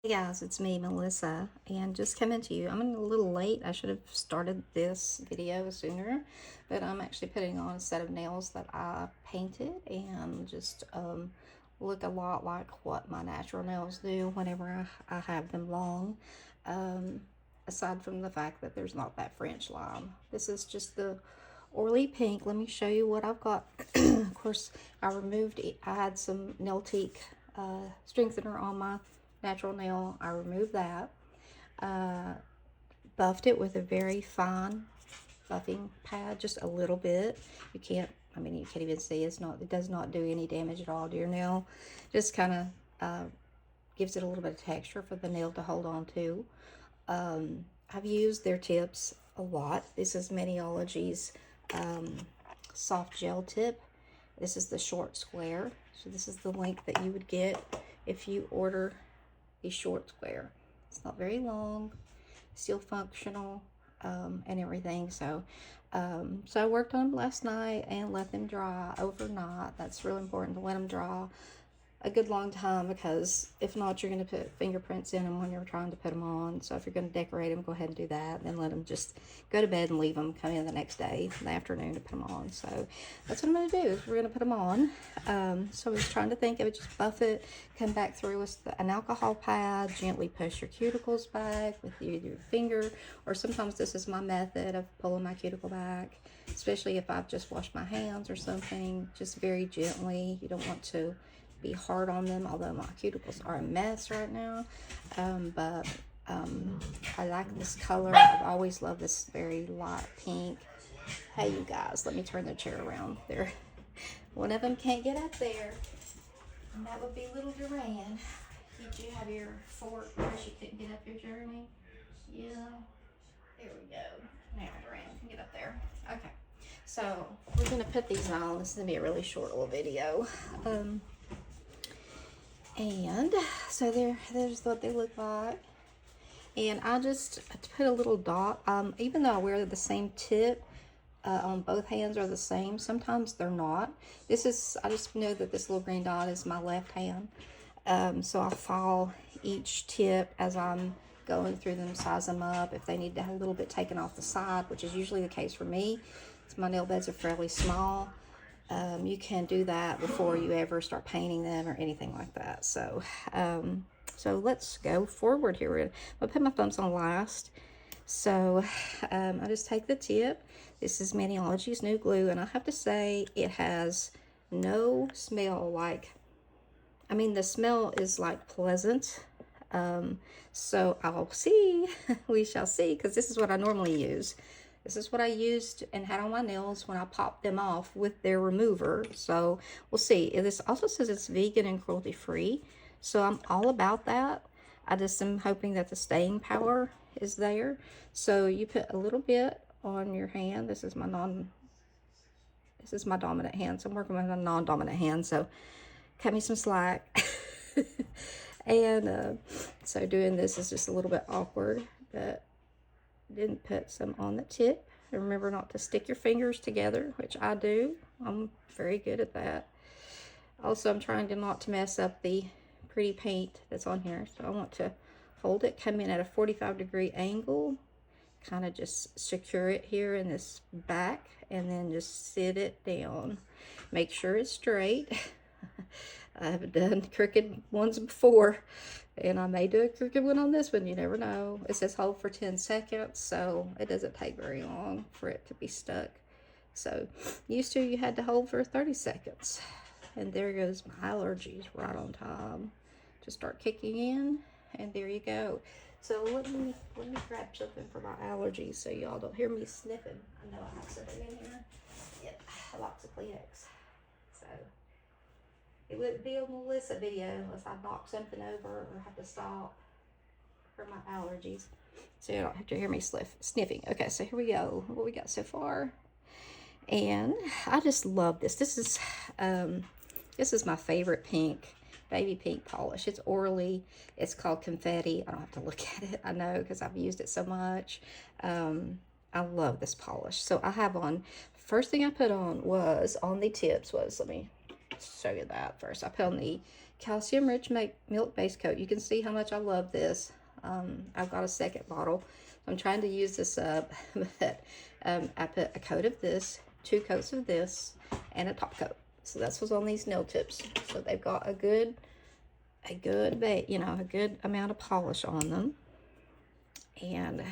Hey guys, it's me, Melissa, and just coming to you. I'm a little late. I should have started this video sooner, but I'm actually putting on a set of nails that I painted and just look a lot like what my natural nails do whenever I have them long. Um, Aside from the fact that there's not that French line. This is just the Orly Pink. Let me show you what I've got. Of course, I had some nail teak strengthener on my natural nail. I removed that. Uh, Buffed it with a very fine buffing pad, just a little bit. You can't even see. It does not do any damage at all to your nail. Just kind of gives it a little bit of texture for the nail to hold on to. I've used their tips a lot. This is Maniology's soft gel tip. This is the short square. So this is the length that you would get if you order a short square. It's not very long, still functional, and everything. So I worked on them last night and let them dry overnight. That's really important to let them dry a good long time, because if not, you're going to put fingerprints in them when you're trying to put them on. So if you're going to decorate them, go ahead and do that, and then let them just go to bed and leave them, come in the next day in the afternoon to put them on. So that's what I'm going to do, is we're going to put them on. So I was trying to think, I would just buff it, come back through with an alcohol pad, gently push your cuticles back with either your finger, or sometimes this is my method of pulling my cuticle back, especially if I've just washed my hands or something, just very gently. You don't want to be hard on them, although my cuticles are a mess right now. But I like this color. I've always loved this very light pink. Hey, you guys, let me turn the chair around there. One of them can't get up there, and that would be little Duran. Did you have your fork where she couldn't get up your journey? Yeah. There we go. Now Duran can get up there. Okay. So we're gonna put these on. This is gonna be a really short little video. And so there's what they look like. And I just put a little dot. Even though I wear the same tip on both hands are the same, sometimes they're not. I just know that this little green dot is my left hand. So I file each tip as I'm going through them, size them up. If they need to have a little bit taken off the side, which is usually the case for me, because my nail beds are fairly small. You can do that before you ever start painting them or anything like that. So let's go forward here. I'll put my thumbs on last. So I just take the tip. This is Maniology's new glue, and I have to say it has no smell the smell is like pleasant. So I'll see, we shall see, because this is what I normally use. This is what I used and had on my nails when I popped them off with their remover. So we'll see. This also says it's vegan and cruelty free. So I'm all about that. I just am hoping that the staying power is there. So you put a little bit on your hand. This is my dominant hand. So I'm working with a non-dominant hand. So cut me some slack. And so doing this is just a little bit awkward, but didn't put some on the tip. And remember not to stick your fingers together, which I do. I'm very good at that. Also, I'm trying not to mess up the pretty paint that's on here. So I want to hold it, come in at a 45-degree angle, kind of just secure it here in this back, and then just sit it down. Make sure it's straight. I have done crooked ones before, and I may do a crooked one on this one. You never know. It says hold for 10 seconds, so it doesn't take very long for it to be stuck. So used to, you had to hold for 30 seconds. And there goes my allergies right on time to start kicking in, and there you go. So let me grab something for my allergies so y'all don't hear me sniffing. I know I have something in here. Yep, lots of Kleenex. So it wouldn't be a Melissa video unless I knock something over or have to stop for my allergies. So you don't have to hear me sniffing. Okay, so here we go. What we got so far. And I just love this. This is my favorite pink, baby pink polish. It's Orly. It's called Confetti. I don't have to look at it. I know, because I've used it so much. I love this polish. So I have on, first thing I put on was, on the tips was, let me show you that first. I put on the calcium rich milk base coat. You can see how much I love this. I've got a second bottle. I'm trying to use this up, but I put a coat of this, 2 coats of this, and a top coat. So that's what's on these nail tips. So they've got a good a good amount of polish on them. And I'm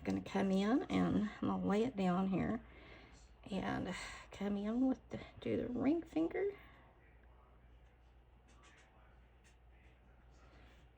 gonna come in and I'm gonna lay it down here and come in with do the ring finger.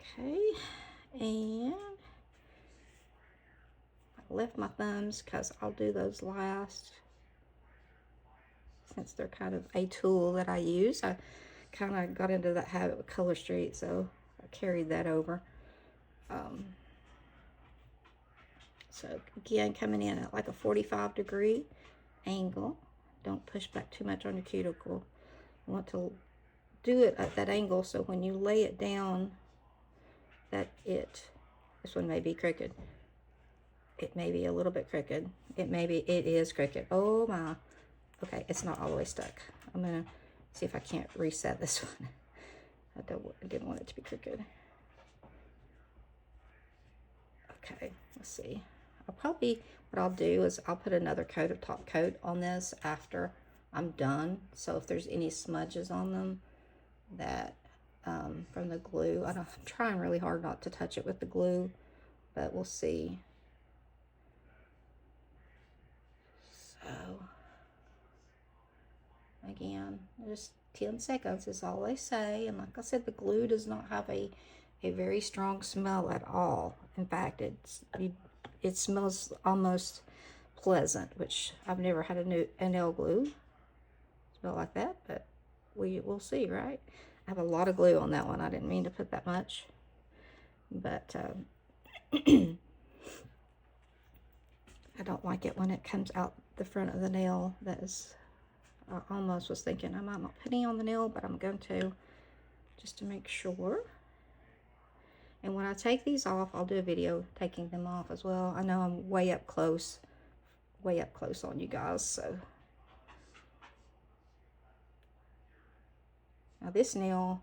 Okay, and I left my thumbs because I'll do those last, since they're kind of a tool that I use. I kind of got into that habit with Color Street, so I carried that over. So again, coming in at like a 45-degree angle. Don't push back too much on your cuticle. You want to do it at that angle so when you lay it down, this one may be crooked. It may be a little bit crooked. It is crooked. Oh my. Okay, it's not all the way stuck. I'm gonna see if I can't reset this one. I didn't want it to be crooked. Okay, let's see. What I'll do is I'll put another top coat on this after I'm done. So if there's any smudges on them that from the glue, I'm trying really hard not to touch it with the glue, but we'll see. So again, just 10 seconds is all they say. And like I said, the glue does not have a very strong smell at all. In fact, it smells almost pleasant, which I've never had a nail glue smell like that, but we'll see, right? I have a lot of glue on that one. I didn't mean to put that much, but I don't like it when it comes out the front of the nail. I almost was thinking I might not put any on the nail, but I'm going to, just to make sure. And when I take these off, I'll do a video taking them off as well. I know I'm way up close on you guys, so. Now this nail,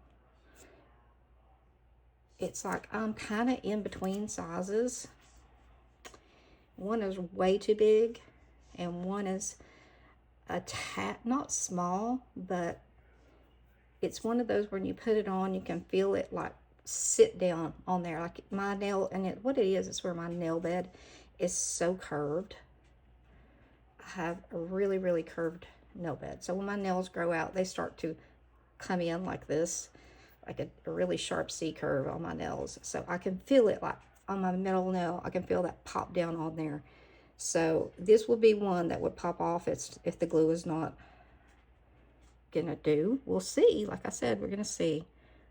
it's like I'm kind of in between sizes. One is way too big, and one is a tad, not small, but it's one of those when you put it on, you can feel it like sit down on there. Like my nail, and what it is, it's where my nail bed is so curved. I have a really, really curved nail bed. So when my nails grow out, they start to come in like this, like a really sharp C curve on my nails. So I can feel it like on my middle nail, I can feel that pop down on there. So this will be one that would pop off if the glue is not gonna do. We'll see. Like I said, we're gonna see.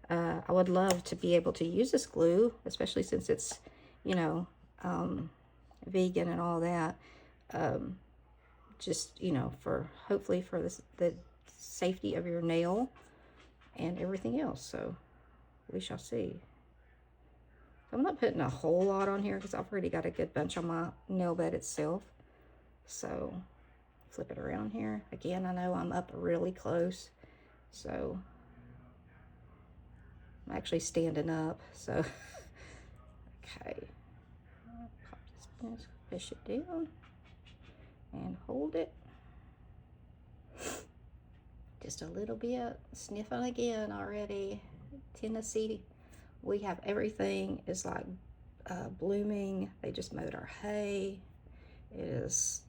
I would love to be able to use this glue, especially since it's, you know, vegan and all that. Just, you know, hopefully for the safety of your nail and everything else. So we shall see. I'm not putting a whole lot on here because I've already got a good bunch on my nail bed itself. So flip it around here. Again, I know I'm up really close, so I'm actually standing up. So okay, pop this, push it down and hold it just a little bit. Sniffing again already. Tennessee, we have everything is like blooming. They just mowed our hay. It is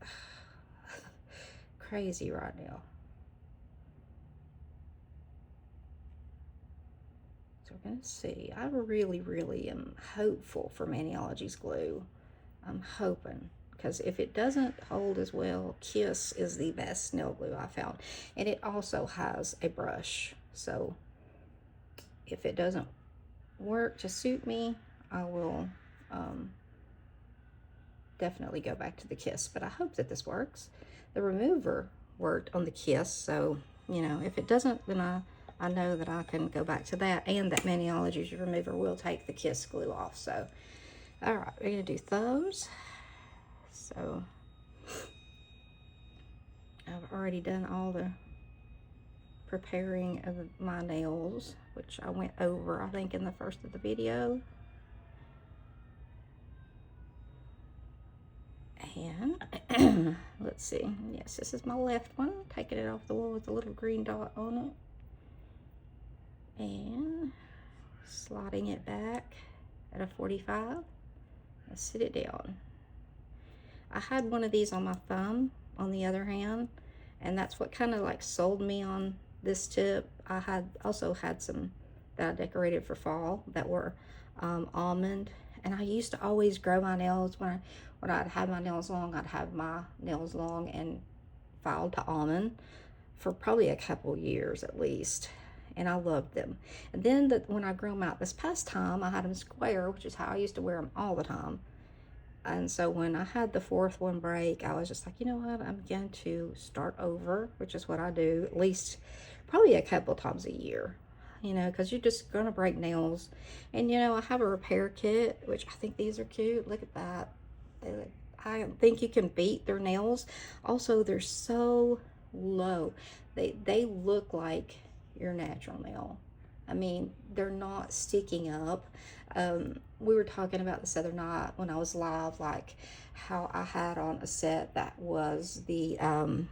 crazy right now. So we're gonna see. I really, really am hopeful for Maniology's glue. I'm hoping, because if it doesn't hold as well, Kiss is the best nail glue I found. And it also has a brush. So if it doesn't work to suit me, I will definitely go back to the Kiss. But I hope that this works. The remover worked on the Kiss, so, you know, if it doesn't, then I know that I can go back to that, and that Maniology's remover will take the Kiss glue off. So, all right, we're gonna do thumbs. So I've already done all the preparing of my nails, which I went over, I think, in the first of the video. And let's see. Yes, this is my left one. Taking it off the wall with a little green dot on it. And sliding it back at a 45. Let's sit it down. I had one of these on my thumb on the other hand, and that's what kind of like sold me on this tip. I had also had some that I decorated for fall that were almond, and I used to always grow my nails when I'd have my nails long. I'd have my nails long and filed to almond for probably a couple years at least, and I loved them. And then when I grew them out this past time, I had them square, which is how I used to wear them all the time. And so when I had the fourth one break, I was just like, you know what, I'm going to start over, which is what I do at least probably a couple times a year, you know, because you're just going to break nails. And, you know, I have a repair kit, which I think these are cute. Look at that. I think you can beat their nails. Also, they're so low. They look like your natural nail. I mean, they're not sticking up. We were talking about this other night when I was live, like how I had on a set that was the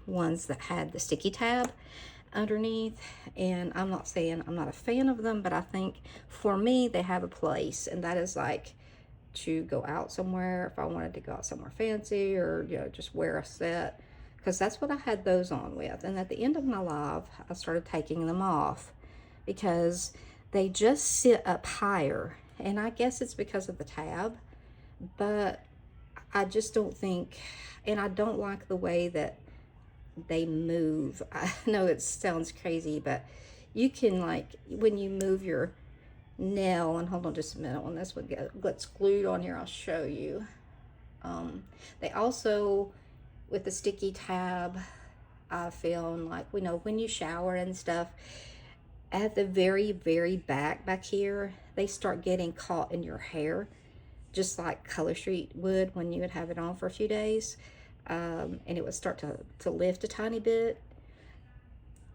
ones that had the sticky tab underneath. And I'm not saying I'm not a fan of them, but I think for me, they have a place. And that is like to go out somewhere, if I wanted to go out somewhere fancy, or, you know, just wear a set. Because that's what I had those on with. And at the end of my live, I started taking them off because they just sit up higher. And I guess it's because of the tab, but I just don't think, and I don't like the way that they move. I know it sounds crazy, but you can, like, when you move your nail, and hold on just a minute, when this one gets glued on here, I'll show you. They also, with the sticky tab, I found, like, you know, when you shower and stuff, at the very, very back here, they start getting caught in your hair, just like Color Street would when you would have it on for a few days. And it would start to lift a tiny bit.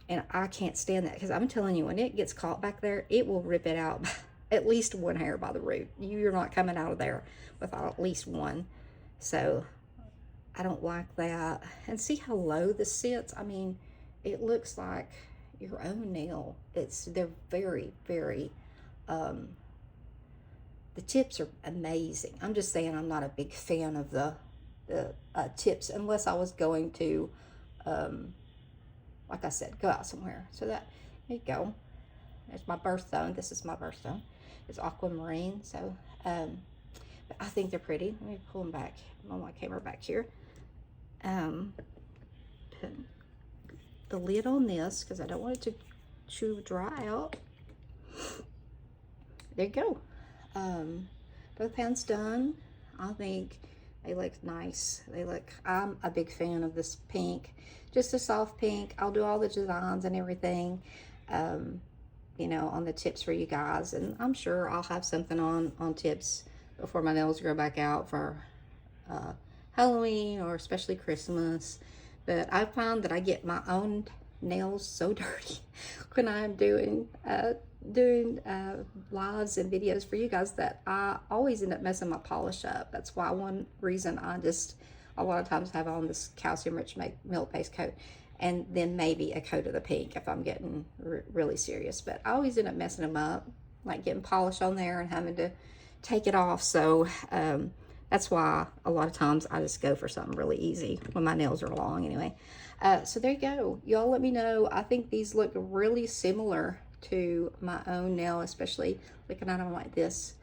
And I can't stand that, because I'm telling you, when it gets caught back there, it will rip it out at least one hair by the root. You're not coming out of there without at least one. So I don't like that. And see how low this sits? I mean, it looks like your own nail. They're very, very, the tips are amazing. I'm just saying I'm not a big fan of the tips, unless I was going to, like I said, go out somewhere. So that, there you go. There's my birthstone. This is my birthstone. It's aquamarine. So, but I think they're pretty. Let me pull them back on my camera back here. Put the lid on this because I don't want it to dry out. There you go. Both hands done. I think they look nice. I'm a big fan of this pink, just a soft pink. I'll do all the designs and everything, you know, on the tips for you guys. And I'm sure I'll have something on tips before my nails grow back out for Halloween, or especially Christmas. But I find that I get my own nails so dirty when I'm doing lives and videos for you guys, that I always end up messing my polish up. That's why one reason I just a lot of times have on this calcium rich milk based coat, and then maybe a coat of the pink if I'm getting really serious. But I always end up messing them up, like getting polish on there and having to take it off. So that's why a lot of times I just go for something really easy when my nails are long anyway. So there you go. Y'all let me know. I think these look really similar to my own nail, especially looking at them like this.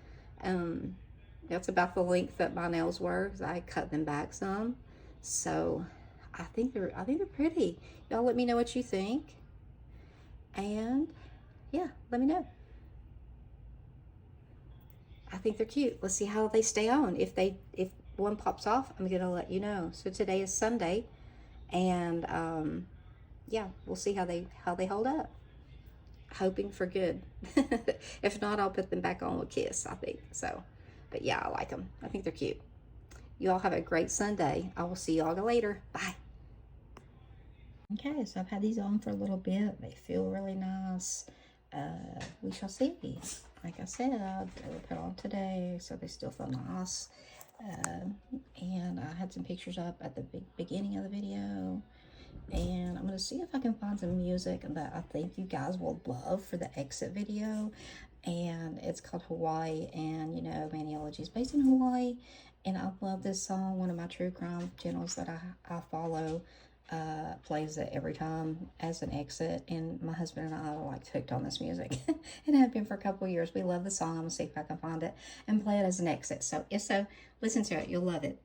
That's about the length that my nails were, because I cut them back some. So I think they're pretty. Y'all let me know what you think. And yeah, let me know. I think they're cute. Let's see how they stay on. If one pops off, I'm gonna let you know. So today is Sunday, and yeah, we'll see how they hold up. Hoping for good. If not, I'll put them back on with Kiss, I think. So, but yeah, I like them. I think they're cute. You all have a great Sunday. I will see y'all later. Bye. Okay, so I've had these on for a little bit. They feel really nice. We shall see. Like I said, they were put on today, so they still feel nice. And I had some pictures up at the beginning of the video. And I'm going to see if I can find some music that I think you guys will love for the exit video. And it's called Hawaii. And, you know, Maniology is based in Hawaii. And I love this song. One of my true crime channels that I follow plays it every time as an exit. And my husband and I are like hooked on this music and have been for a couple of years. We love the song. I'm going to see if I can find it and play it as an exit. So if so, listen to it. You'll love it.